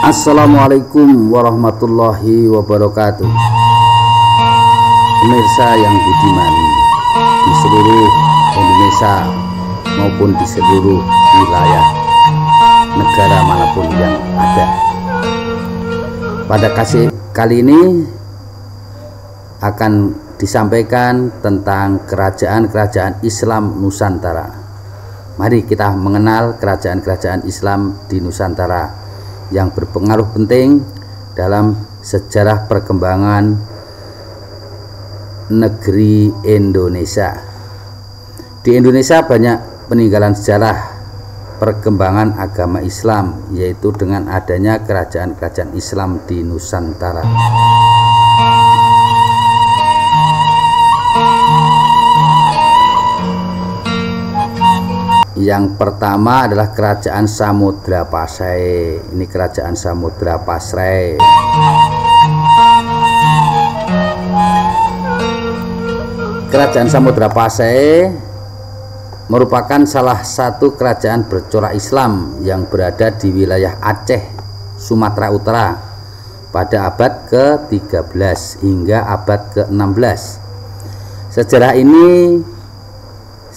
Assalamualaikum warahmatullahi wabarakatuh. Pemirsa yang budiman di seluruh Indonesia maupun di seluruh wilayah negara manapun yang ada. Pada kali ini akan disampaikan tentang kerajaan-kerajaan Islam Nusantara. Mari kita mengenal kerajaan-kerajaan Islam di Nusantara yang berpengaruh penting dalam sejarah perkembangan negeri Indonesia. Di Indonesia banyak peninggalan sejarah perkembangan agama Islam, yaitu dengan adanya kerajaan-kerajaan Islam di Nusantara. Yang pertama adalah Kerajaan Samudra Pasai. Ini Kerajaan Samudra Pasai. Kerajaan Samudra Pasai merupakan salah satu kerajaan bercorak Islam yang berada di wilayah Aceh, Sumatera Utara pada abad ke-13 hingga abad ke-16.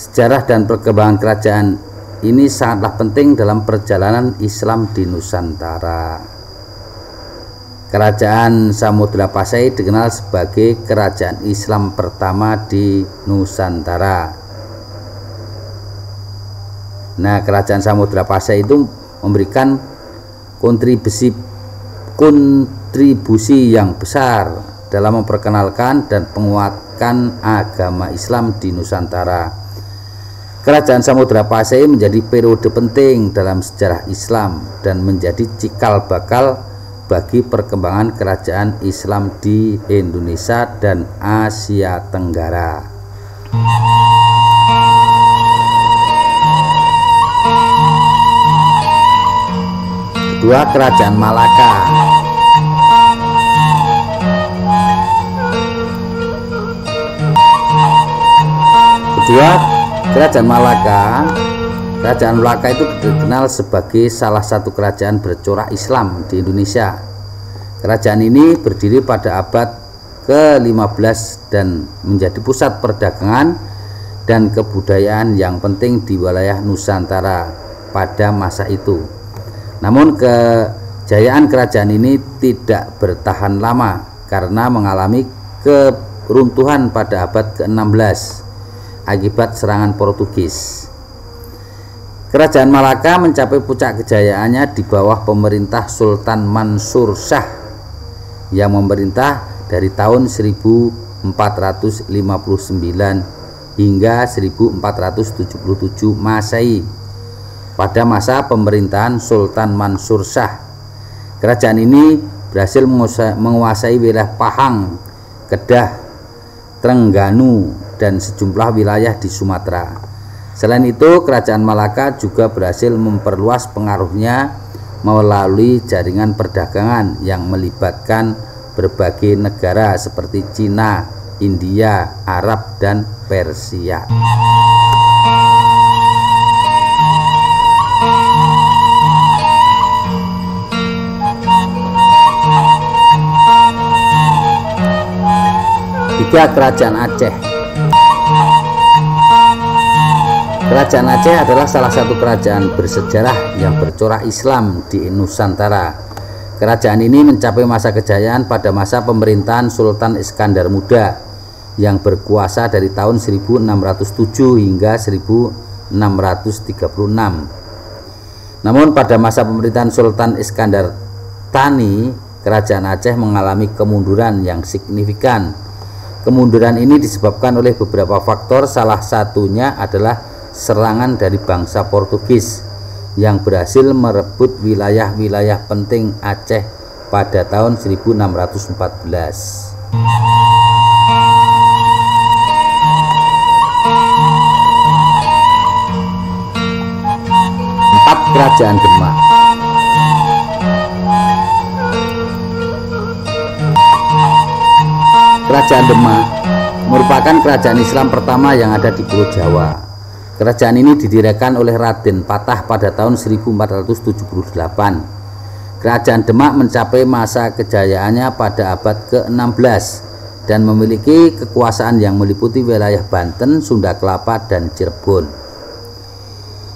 Sejarah dan perkembangan kerajaan ini sangatlah penting dalam perjalanan Islam di Nusantara. Kerajaan Samudra Pasai dikenal sebagai kerajaan Islam pertama di Nusantara. Nah, kerajaan Samudra Pasai itu memberikan kontribusi yang besar dalam memperkenalkan dan menguatkan agama Islam di Nusantara. Kerajaan Samudra Pasai menjadi periode penting dalam sejarah Islam dan menjadi cikal bakal bagi perkembangan kerajaan Islam di Indonesia dan Asia Tenggara. Kedua, Kerajaan Malaka. Kerajaan Malaka itu dikenal sebagai salah satu kerajaan bercorak Islam di Indonesia. Kerajaan ini berdiri pada abad ke-15 dan menjadi pusat perdagangan dan kebudayaan yang penting di wilayah Nusantara pada masa itu. Namun kejayaan kerajaan ini tidak bertahan lama karena mengalami keruntuhan pada abad ke-16 akibat serangan Portugis. Kerajaan Malaka mencapai puncak kejayaannya di bawah pemerintah Sultan Mansur Shah yang memerintah dari tahun 1459 hingga 1477 Masehi. Pada masa pemerintahan Sultan Mansur Shah, kerajaan ini berhasil menguasai wilayah Pahang, Kedah, Trengganu, dan sejumlah wilayah di Sumatera. Selain itu, Kerajaan Malaka juga berhasil memperluas pengaruhnya melalui jaringan perdagangan yang melibatkan berbagai negara seperti Cina, India, Arab, dan Persia. Tiga, Kerajaan Aceh. Kerajaan Aceh adalah salah satu kerajaan bersejarah yang bercorak Islam di Nusantara. Kerajaan ini mencapai masa kejayaan pada masa pemerintahan Sultan Iskandar Muda yang berkuasa dari tahun 1607 hingga 1636. Namun pada masa pemerintahan Sultan Iskandar Thani, kerajaan Aceh mengalami kemunduran yang signifikan. Kemunduran ini disebabkan oleh beberapa faktor, salah satunya adalah serangan dari bangsa Portugis yang berhasil merebut wilayah-wilayah penting Aceh pada tahun 1614. 4, Kerajaan Demak. Kerajaan Demak merupakan kerajaan Islam pertama yang ada di Pulau Jawa. Kerajaan ini didirikan oleh Raden Patah pada tahun 1478 Kerajaan Demak mencapai masa kejayaannya pada abad ke-16 dan memiliki kekuasaan yang meliputi wilayah Banten, Sunda Kelapa, dan Cirebon.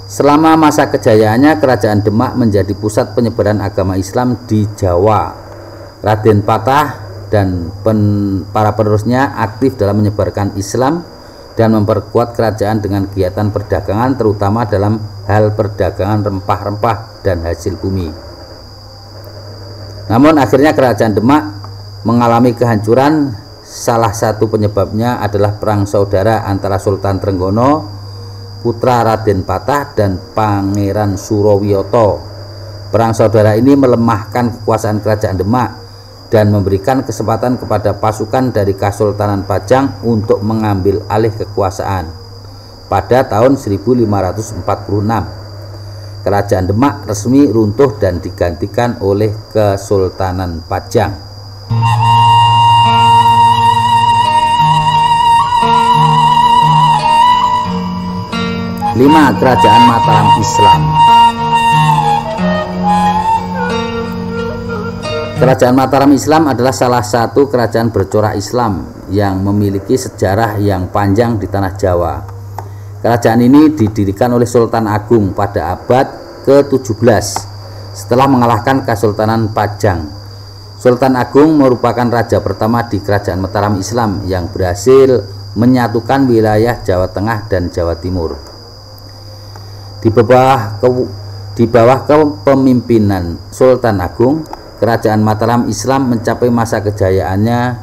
Selama masa kejayaannya, Kerajaan Demak menjadi pusat penyebaran agama Islam di Jawa. Raden Patah dan para penerusnya aktif dalam menyebarkan Islam dan memperkuat kerajaan dengan kegiatan perdagangan, terutama dalam hal perdagangan rempah-rempah dan hasil bumi. Namun akhirnya Kerajaan Demak mengalami kehancuran. Salah satu penyebabnya adalah perang saudara antara Sultan Trenggono, putra Raden Patah, dan Pangeran Surowiyoto. Perang saudara ini melemahkan kekuasaan Kerajaan Demak dan memberikan kesempatan kepada pasukan dari Kesultanan Pajang untuk mengambil alih kekuasaan. Pada tahun 1546, Kerajaan Demak resmi runtuh dan digantikan oleh Kesultanan Pajang. 5. Kerajaan Mataram Islam. Kerajaan Mataram Islam adalah salah satu kerajaan bercorak Islam yang memiliki sejarah yang panjang di tanah Jawa. Kerajaan ini didirikan oleh Sultan Agung pada abad ke-17 setelah mengalahkan Kesultanan Pajang. Sultan Agung merupakan raja pertama di Kerajaan Mataram Islam yang berhasil menyatukan wilayah Jawa Tengah dan Jawa Timur. Di bawah kepemimpinan Sultan Agung, Kerajaan Mataram Islam mencapai masa kejayaannya.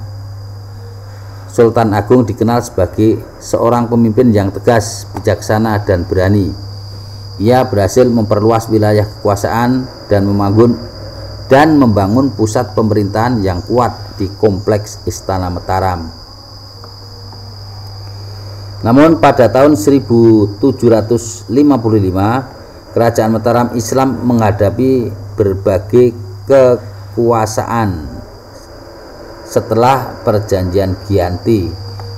Sultan Agung dikenal sebagai seorang pemimpin yang tegas, bijaksana, dan berani. Ia berhasil memperluas wilayah kekuasaan dan membangun pusat pemerintahan yang kuat di kompleks Istana Mataram. Namun pada tahun 1755, Kerajaan Mataram Islam menghadapi berbagai kekuasaan setelah Perjanjian Giyanti.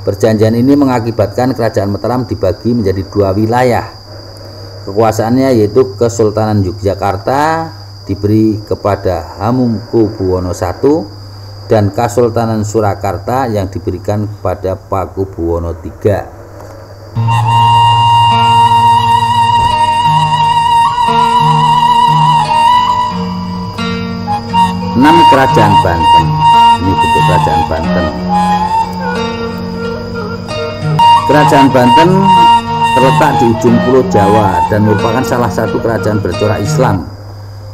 Perjanjian ini mengakibatkan Kerajaan Mataram dibagi menjadi dua wilayah. Kekuasaannya yaitu Kesultanan Yogyakarta diberi kepada Hamengkubuwono I dan Kesultanan Surakarta yang diberikan kepada Pakubuwono III. 6. Kerajaan Banten. Ini bentuk Kerajaan Banten. Kerajaan Banten terletak di ujung pulau Jawa dan merupakan salah satu kerajaan bercorak Islam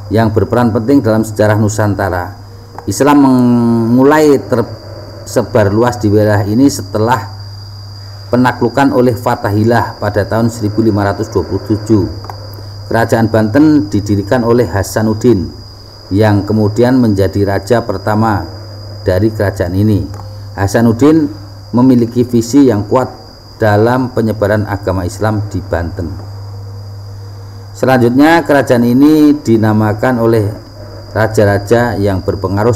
yang berperan penting dalam sejarah Nusantara. Islam mulai tersebar luas di wilayah ini setelah penaklukan oleh Fatahillah pada tahun 1527. Kerajaan Banten didirikan oleh Hasanuddin yang kemudian menjadi raja pertama dari kerajaan ini. Hasanuddin memiliki visi yang kuat dalam penyebaran agama Islam di Banten. Selanjutnya kerajaan ini dinamakan oleh raja-raja yang berpengaruh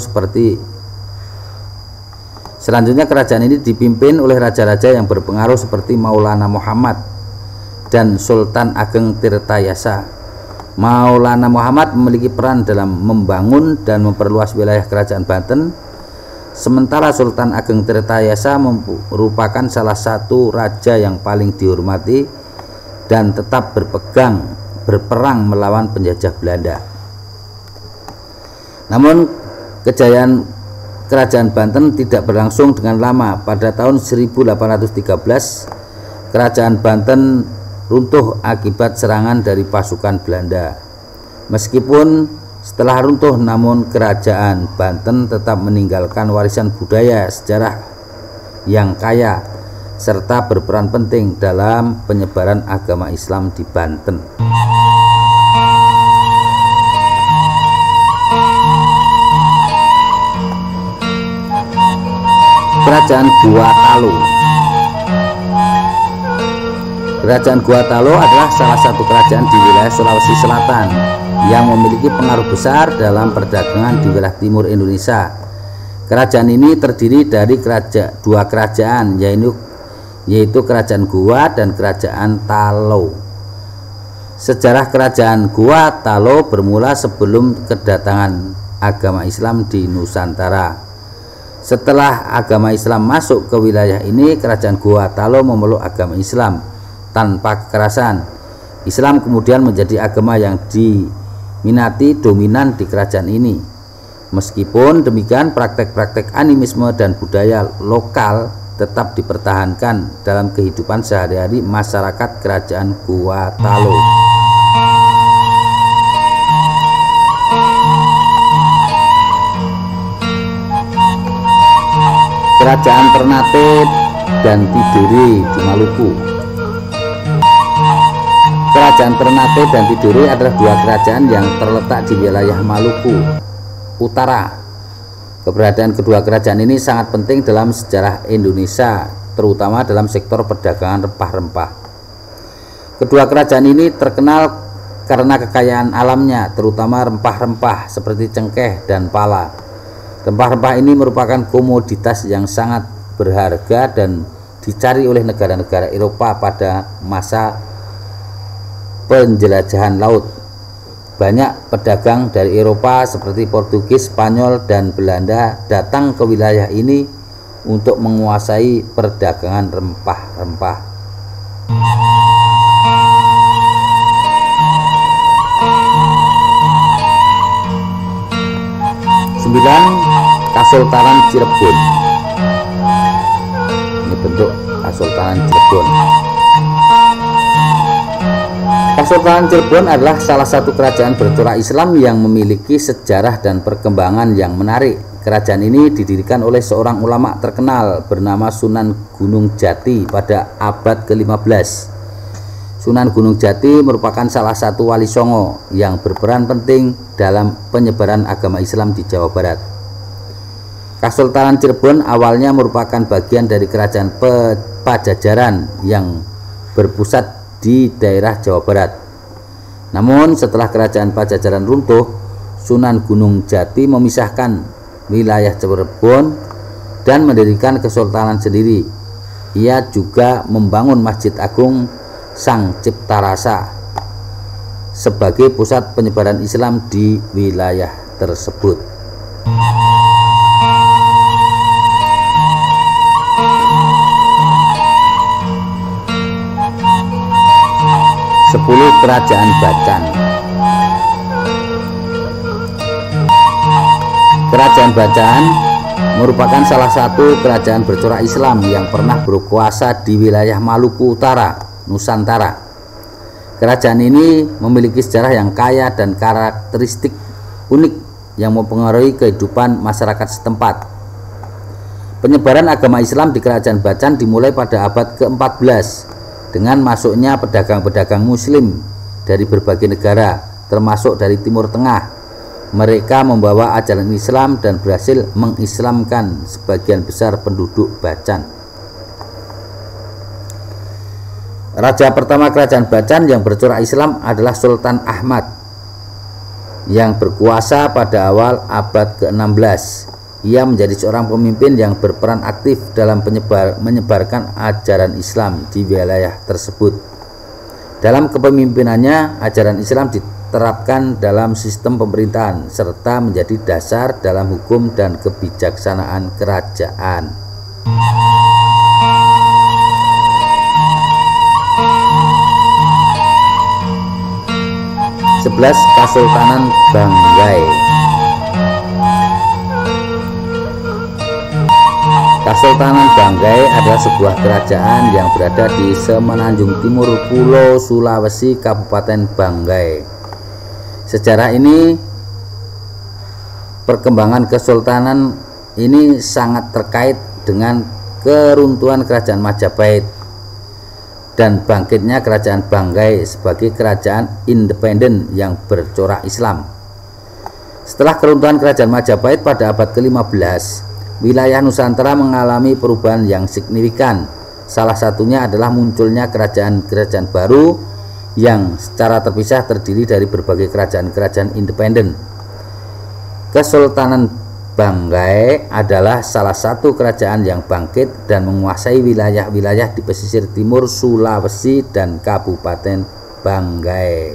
kerajaan ini dipimpin oleh raja-raja yang berpengaruh seperti Maulana Muhammad dan Sultan Ageng Tirtayasa. Maulana Muhammad memiliki peran dalam membangun dan memperluas wilayah kerajaan Banten, sementara Sultan Ageng Tirtayasa merupakan salah satu raja yang paling dihormati dan tetap berperang melawan penjajah Belanda. Namun kejayaan Kerajaan Banten tidak berlangsung dengan lama. Pada tahun 1813, Kerajaan Banten runtuh akibat serangan dari pasukan Belanda. Meskipun setelah runtuh, namun Kerajaan Banten tetap meninggalkan warisan budaya sejarah yang kaya serta berperan penting dalam penyebaran agama Islam di Banten. Kerajaan Gua Talo. Kerajaan Gua Talo adalah salah satu kerajaan di wilayah Sulawesi Selatan yang memiliki pengaruh besar dalam perdagangan di wilayah timur Indonesia. Kerajaan ini terdiri dari dua kerajaan, yaitu Kerajaan Gua dan Kerajaan Talo. Sejarah kerajaan Gua Talo bermula sebelum kedatangan agama Islam di Nusantara. Setelah agama Islam masuk ke wilayah ini, kerajaan Gua Talo memeluk agama Islam tanpa kekerasan. Islam kemudian menjadi agama yang diminati dominan di kerajaan ini. Meskipun demikian, praktek-praktek animisme dan budaya lokal tetap dipertahankan dalam kehidupan sehari-hari masyarakat kerajaan Gua Talo. Kerajaan Ternate dan Tidore di Maluku. Kerajaan Ternate dan Tidore adalah dua kerajaan yang terletak di wilayah Maluku Utara. Keberadaan kedua kerajaan ini sangat penting dalam sejarah Indonesia, terutama dalam sektor perdagangan rempah-rempah. Kedua kerajaan ini terkenal karena kekayaan alamnya, terutama rempah-rempah seperti cengkeh dan pala. Rempah-rempah ini merupakan komoditas yang sangat berharga dan dicari oleh negara-negara Eropa pada masa penjelajahan laut. Banyak pedagang dari Eropa seperti Portugis, Spanyol, dan Belanda datang ke wilayah ini untuk menguasai perdagangan rempah-rempah. Kasultanan Cirebon. Ini bentuk Kasultanan Cirebon. Kasultanan Cirebon adalah salah satu kerajaan bercorak Islam yang memiliki sejarah dan perkembangan yang menarik. Kerajaan ini didirikan oleh seorang ulama terkenal bernama Sunan Gunung Jati pada abad ke-15. Sunan Gunung Jati merupakan salah satu wali songo yang berperan penting dalam penyebaran agama Islam di Jawa Barat. Kasultanan Cirebon awalnya merupakan bagian dari kerajaan Pajajaran yang berpusat di daerah Jawa Barat. Namun setelah kerajaan Pajajaran runtuh, Sunan Gunung Jati memisahkan wilayah Cirebon dan mendirikan kesultanan sendiri. Ia juga membangun Masjid Agung Sang Cipta Rasa sebagai pusat penyebaran Islam di wilayah tersebut. Kerajaan Bacan. Kerajaan Bacan merupakan salah satu kerajaan bercorak Islam yang pernah berkuasa di wilayah Maluku Utara, Nusantara. Kerajaan ini memiliki sejarah yang kaya dan karakteristik unik yang mempengaruhi kehidupan masyarakat setempat. Penyebaran agama Islam di Kerajaan Bacan dimulai pada abad ke-14 dengan masuknya pedagang-pedagang Muslim dari berbagai negara, termasuk dari Timur Tengah. Mereka membawa ajaran Islam dan berhasil mengislamkan sebagian besar penduduk Bacan. Raja pertama Kerajaan Bacan yang bercorak Islam adalah Sultan Ahmad yang berkuasa pada awal abad ke-16. Ia menjadi seorang pemimpin yang berperan aktif dalam menyebarkan ajaran Islam di wilayah tersebut. Dalam kepemimpinannya, ajaran Islam diterapkan dalam sistem pemerintahan serta menjadi dasar dalam hukum dan kebijaksanaan kerajaan. Kasultanan Banggai. Kesultanan Banggai adalah sebuah kerajaan yang berada di semenanjung timur Pulau Sulawesi, Kabupaten Banggai. Sejarah ini, perkembangan kesultanan ini sangat terkait dengan keruntuhan kerajaan Majapahit dan bangkitnya kerajaan Banggai sebagai kerajaan independen yang bercorak Islam. Setelah keruntuhan kerajaan Majapahit pada abad ke-15, wilayah Nusantara mengalami perubahan yang signifikan. Salah satunya adalah munculnya kerajaan-kerajaan baru yang secara terpisah terdiri dari berbagai kerajaan-kerajaan independen. Kesultanan Banggai adalah salah satu kerajaan yang bangkit dan menguasai wilayah-wilayah di pesisir timur Sulawesi dan Kabupaten Banggai.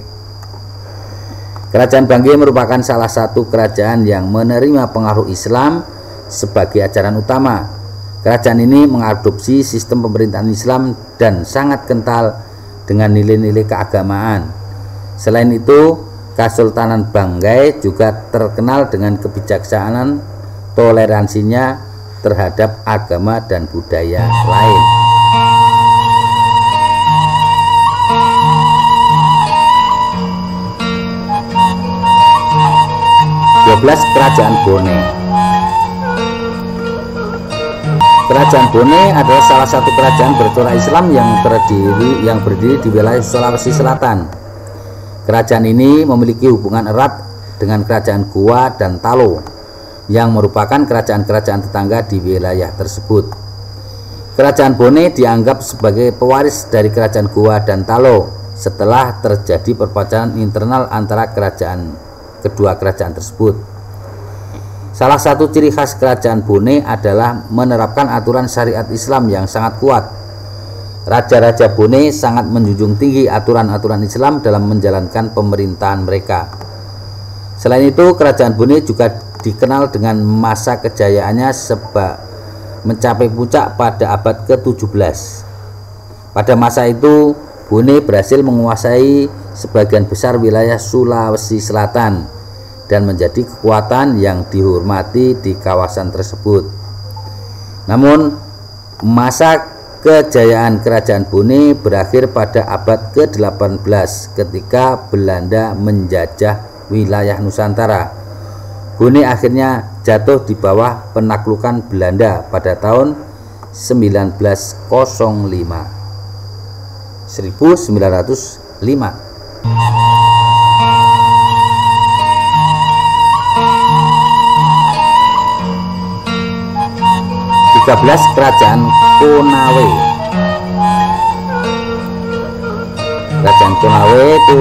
Kerajaan Banggai merupakan salah satu kerajaan yang menerima pengaruh Islam sebagai ajaran utama. Kerajaan ini mengadopsi sistem pemerintahan Islam dan sangat kental dengan nilai-nilai keagamaan. Selain itu, Kesultanan Banggai juga terkenal dengan kebijaksanaan toleransinya terhadap agama dan budaya lain. Kerajaan Bone. Kerajaan Bone adalah salah satu kerajaan bercorak Islam yang berdiri di wilayah Sulawesi Selatan. Kerajaan ini memiliki hubungan erat dengan kerajaan Goa dan Talo yang merupakan kerajaan-kerajaan tetangga di wilayah tersebut. Kerajaan Bone dianggap sebagai pewaris dari kerajaan Goa dan Talo setelah terjadi perpecahan internal antara kedua kerajaan tersebut. Salah satu ciri khas kerajaan Bone adalah menerapkan aturan syariat Islam yang sangat kuat. Raja-raja Bone sangat menjunjung tinggi aturan-aturan Islam dalam menjalankan pemerintahan mereka. Selain itu, kerajaan Bone juga dikenal dengan masa kejayaannya mencapai puncak pada abad ke-17. Pada masa itu, Bone berhasil menguasai sebagian besar wilayah Sulawesi Selatan dan menjadi kekuatan yang dihormati di kawasan tersebut. Namun, masa kejayaan kerajaan Bone berakhir pada abad ke-18 ketika Belanda menjajah wilayah Nusantara. Bone akhirnya jatuh di bawah penaklukan Belanda pada tahun 1905. 13. Kerajaan Konawe. Kerajaan Konawe itu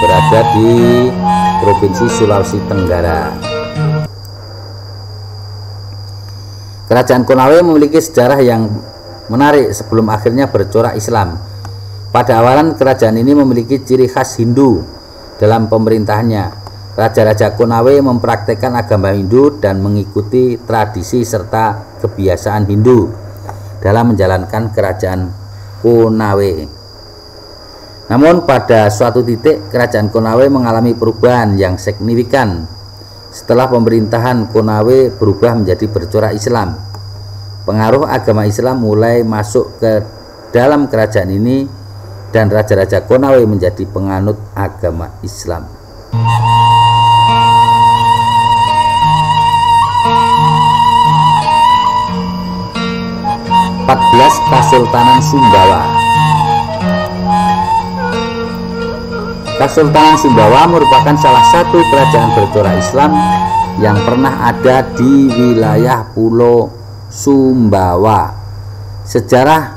berada di Provinsi Sulawesi Tenggara. Kerajaan Konawe memiliki sejarah yang menarik sebelum akhirnya bercorak Islam. Pada awalan kerajaan ini memiliki ciri khas Hindu dalam pemerintahannya. Raja-raja Konawe mempraktekkan agama Hindu dan mengikuti tradisi serta kebiasaan Hindu dalam menjalankan kerajaan Konawe. Namun pada suatu titik kerajaan Konawe mengalami perubahan yang signifikan setelah pemerintahan Konawe berubah menjadi bercorak Islam. Pengaruh agama Islam mulai masuk ke dalam kerajaan ini dan raja-raja Konawe menjadi penganut agama Islam. Kesultanan Sumbawa. Kesultanan Sumbawa merupakan salah satu kerajaan bercorak Islam yang pernah ada di wilayah Pulau Sumbawa. Sejarah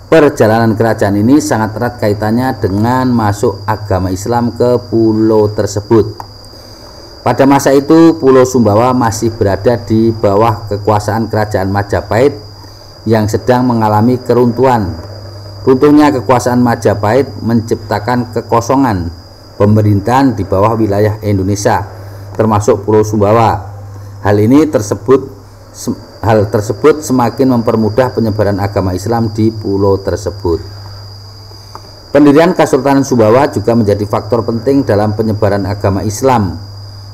perjalanan kerajaan ini sangat erat kaitannya dengan masuk agama Islam ke pulau tersebut. Pada masa itu Pulau Sumbawa masih berada di bawah kekuasaan kerajaan Majapahit yang sedang mengalami keruntuhan. Runtuhnya kekuasaan Majapahit menciptakan kekosongan pemerintahan di bawah wilayah Indonesia, termasuk Pulau Sumbawa. Hal tersebut semakin mempermudah penyebaran agama Islam di pulau tersebut. Pendirian Kesultanan Sumbawa juga menjadi faktor penting dalam penyebaran agama Islam.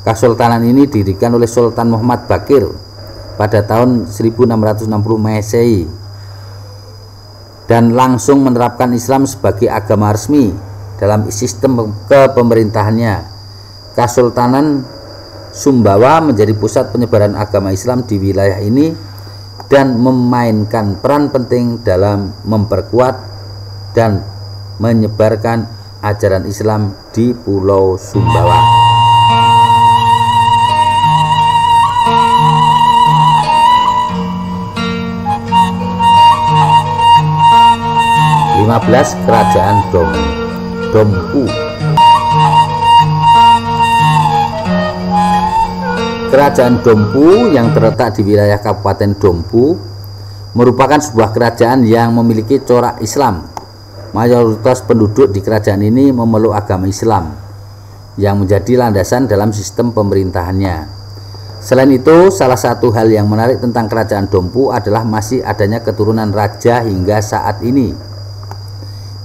Kesultanan ini didirikan oleh Sultan Muhammad Bakir pada tahun 1660 Masehi dan langsung menerapkan Islam sebagai agama resmi dalam sistem kepemerintahannya. Kesultanan Sumbawa menjadi pusat penyebaran agama Islam di wilayah ini dan memainkan peran penting dalam memperkuat dan menyebarkan ajaran Islam di Pulau Sumbawa. 15. Kerajaan Dompu. Kerajaan Dompu yang terletak di wilayah Kabupaten Dompu merupakan sebuah kerajaan yang memiliki corak Islam. mayoritas penduduk di kerajaan ini memeluk agama Islam yang menjadi landasan dalam sistem pemerintahannya. Selain itu, salah satu hal yang menarik tentang kerajaan Dompu adalah masih adanya keturunan raja hingga saat ini.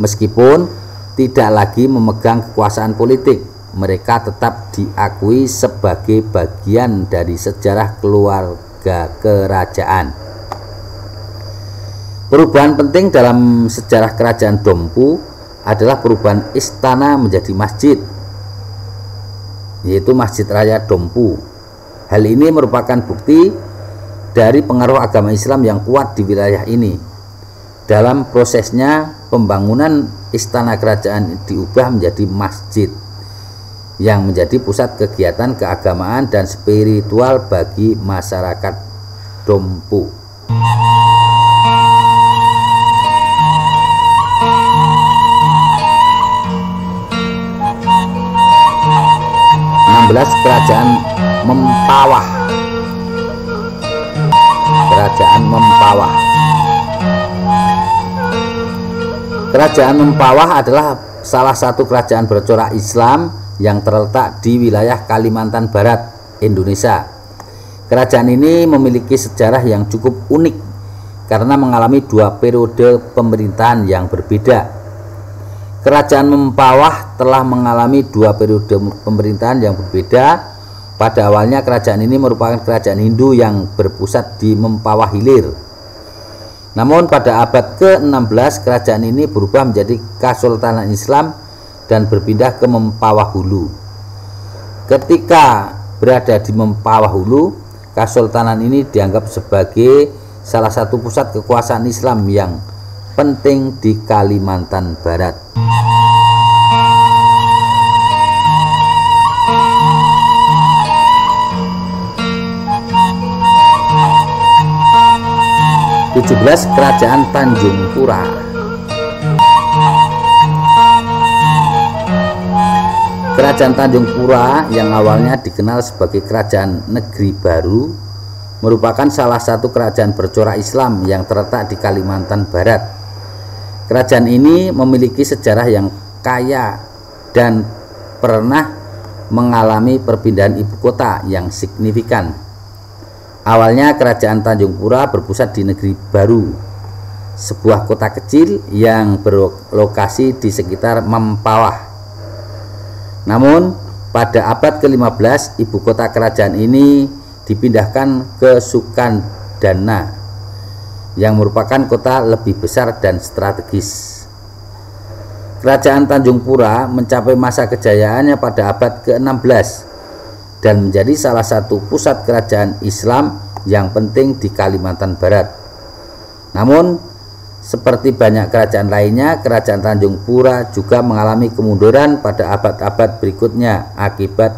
Meskipun tidak lagi memegang kekuasaan politik, mereka tetap diakui sebagai bagian dari sejarah keluarga kerajaan. Perubahan penting dalam sejarah kerajaan Dompu adalah perubahan istana menjadi masjid, yaitu Masjid Raya Dompu. Hal ini merupakan bukti dari pengaruh agama Islam yang kuat di wilayah ini. Dalam prosesnya, pembangunan istana kerajaan diubah menjadi masjid yang menjadi pusat kegiatan keagamaan dan spiritual bagi masyarakat Dompu. Kerajaan Mempawah. Kerajaan Mempawah. Kerajaan Mempawah adalah salah satu kerajaan bercorak Islam yang terletak di wilayah Kalimantan Barat, Indonesia. Kerajaan ini memiliki sejarah yang cukup unik karena mengalami dua periode pemerintahan yang berbeda. Kerajaan Mempawah telah mengalami dua periode pemerintahan yang berbeda. Pada awalnya kerajaan ini merupakan kerajaan Hindu yang berpusat di Mempawah Hilir. Namun pada abad ke-16 kerajaan ini berubah menjadi Kesultanan Islam dan berpindah ke Mempawah Hulu. Ketika berada di Mempawah Hulu, Kesultanan ini dianggap sebagai salah satu pusat kekuasaan Islam yang penting di Kalimantan Barat. Kerajaan Tanjung Pura. Kerajaan Tanjung Pura yang awalnya dikenal sebagai Kerajaan Negeri Baru merupakan salah satu kerajaan bercorak Islam yang terletak di Kalimantan Barat. Kerajaan ini memiliki sejarah yang kaya dan pernah mengalami perpindahan ibu kota yang signifikan. Awalnya kerajaan Tanjung Pura berpusat di Negeri Baru, sebuah kota kecil yang berlokasi di sekitar Mempawah. Namun pada abad ke-15 ibu kota kerajaan ini dipindahkan ke Sukandana yang merupakan kota lebih besar dan strategis. Kerajaan Tanjung Pura mencapai masa kejayaannya pada abad ke-16 dan menjadi salah satu pusat kerajaan Islam yang penting di Kalimantan Barat. Namun, seperti banyak kerajaan lainnya, kerajaan Tanjung Pura juga mengalami kemunduran pada abad-abad berikutnya akibat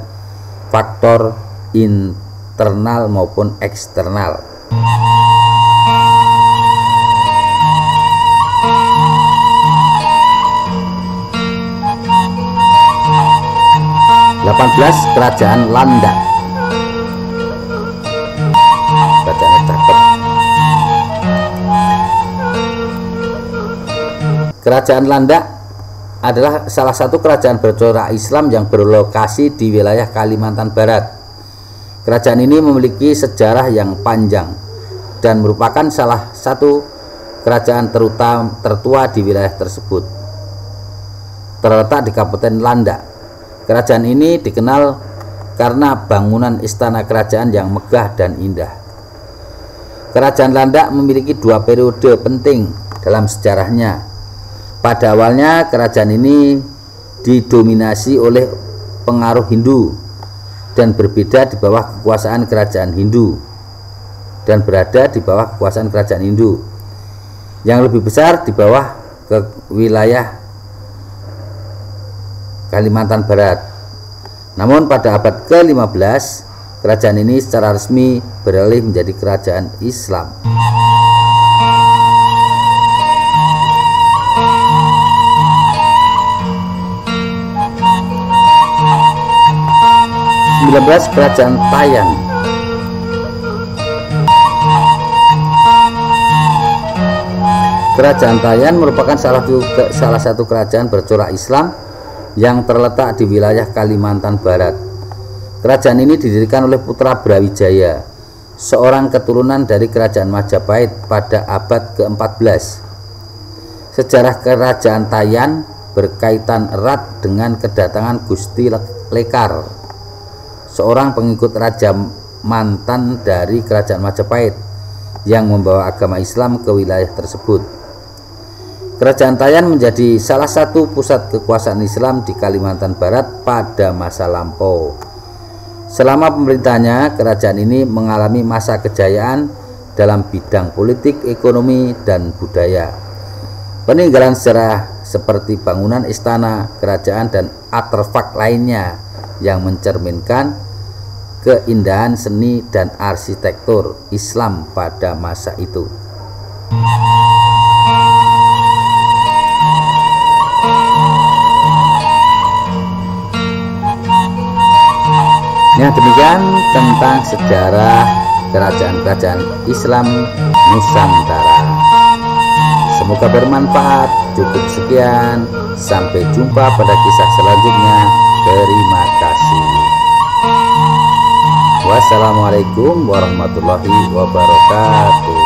faktor internal maupun eksternal. Kerajaan Landa. Kerajaannya cakep. Kerajaan Landa adalah salah satu kerajaan bercorak Islam yang berlokasi di wilayah Kalimantan Barat. Kerajaan ini memiliki sejarah yang panjang dan merupakan salah satu kerajaan tertua di wilayah tersebut. Terletak di Kabupaten Landa. Kerajaan ini dikenal karena bangunan istana kerajaan yang megah dan indah. Kerajaan Landa memiliki dua periode penting dalam sejarahnya. Pada awalnya kerajaan ini didominasi oleh pengaruh Hindu dan berbeda di bawah kekuasaan kerajaan Hindu dan berada di bawah kekuasaan kerajaan Hindu yang lebih besar di bawah wilayah Kalimantan Barat. Namun pada abad ke-15 kerajaan ini secara resmi beralih menjadi kerajaan Islam. Kerajaan Tayan. Kerajaan Tayan merupakan salah satu kerajaan bercorak Islam yang terletak di wilayah Kalimantan Barat. Kerajaan ini didirikan oleh Putra Brawijaya, seorang keturunan dari Kerajaan Majapahit pada abad ke-14. Sejarah Kerajaan Tayan berkaitan erat dengan kedatangan Gusti Lekar, seorang pengikut Raja mantan dari Kerajaan Majapahit yang membawa agama Islam ke wilayah tersebut. Kerajaan Tayan menjadi salah satu pusat kekuasaan Islam di Kalimantan Barat pada masa lampau. Selama pemerintahnya, kerajaan ini mengalami masa kejayaan dalam bidang politik, ekonomi, dan budaya. Peninggalan sejarah seperti bangunan istana, kerajaan, dan artefak lainnya yang mencerminkan keindahan seni dan arsitektur Islam pada masa itu. Nah, demikian tentang sejarah kerajaan-kerajaan Islam Nusantara. Semoga bermanfaat. Cukup sekian, sampai jumpa pada kisah selanjutnya. Terima kasih. Wassalamualaikum warahmatullahi wabarakatuh.